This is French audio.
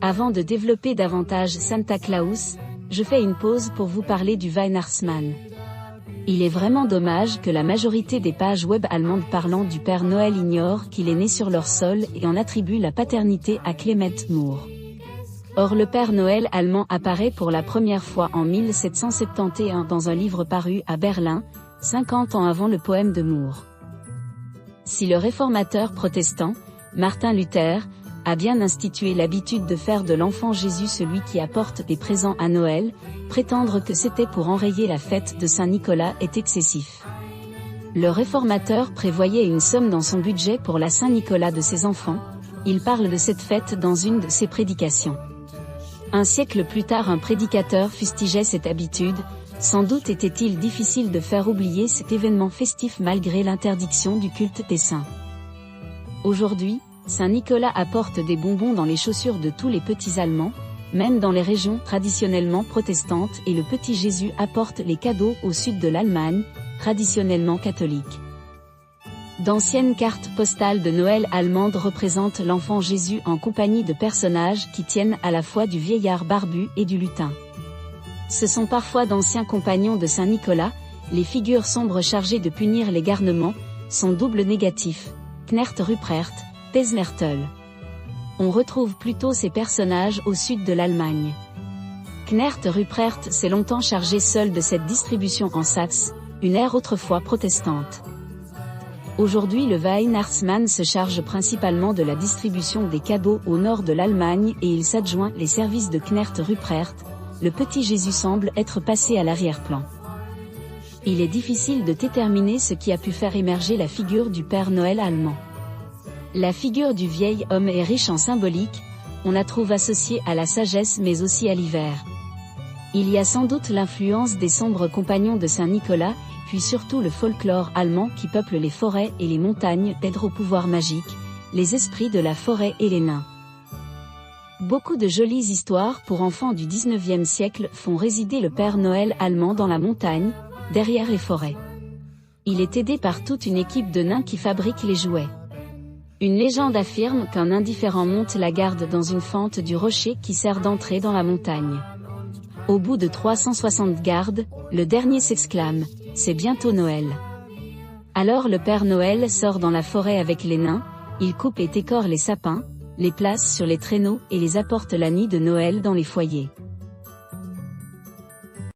Avant de développer davantage Santa Claus, je fais une pause pour vous parler du Weihnachtsmann. Il est vraiment dommage que la majorité des pages web allemandes parlant du Père Noël ignorent qu'il est né sur leur sol et en attribuent la paternité à Clement Moore. Or le Père Noël allemand apparaît pour la première fois en 1771 dans un livre paru à Berlin, 50 ans avant le poème de Moore. Si le réformateur protestant, Martin Luther, a bien institué l'habitude de faire de l'enfant Jésus celui qui apporte des présents à Noël, prétendre que c'était pour enrayer la fête de Saint-Nicolas est excessif. Le réformateur prévoyait une somme dans son budget pour la Saint-Nicolas de ses enfants, il parle de cette fête dans une de ses prédications. Un siècle plus tard un prédicateur fustigeait cette habitude, sans doute était-il difficile de faire oublier cet événement festif malgré l'interdiction du culte des saints. Aujourd'hui, Saint-Nicolas apporte des bonbons dans les chaussures de tous les petits Allemands, même dans les régions traditionnellement protestantes et le petit Jésus apporte les cadeaux au sud de l'Allemagne, traditionnellement catholique. D'anciennes cartes postales de Noël allemandes représentent l'enfant Jésus en compagnie de personnages qui tiennent à la fois du vieillard barbu et du lutin. Ce sont parfois d'anciens compagnons de Saint-Nicolas, les figures sombres chargées de punir les garnements, sont double négatif, Knecht Ruprecht, Pesmertel. On retrouve plutôt ces personnages au sud de l'Allemagne. Knecht Ruprecht s'est longtemps chargé seul de cette distribution en Saxe, une ère autrefois protestante. Aujourd'hui le Weihnachtsmann se charge principalement de la distribution des cadeaux au nord de l'Allemagne et il s'adjoint les services de Knecht Ruprecht, le petit Jésus semble être passé à l'arrière-plan. Il est difficile de déterminer ce qui a pu faire émerger la figure du Père Noël allemand. La figure du vieil homme est riche en symbolique, on la trouve associée à la sagesse mais aussi à l'hiver. Il y a sans doute l'influence des sombres compagnons de Saint-Nicolas, puis surtout le folklore allemand qui peuple les forêts et les montagnes d'aide au pouvoir magique, les esprits de la forêt et les nains. Beaucoup de jolies histoires pour enfants du XIXe siècle font résider le Père Noël allemand dans la montagne, derrière les forêts. Il est aidé par toute une équipe de nains qui fabriquent les jouets. Une légende affirme qu'un indifférent monte la garde dans une fente du rocher qui sert d'entrée dans la montagne. Au bout de 360 gardes, le dernier s'exclame « C'est bientôt Noël ». Alors le Père Noël sort dans la forêt avec les nains, il coupe et décore les sapins, les place sur les traîneaux et les apporte la nuit de Noël dans les foyers.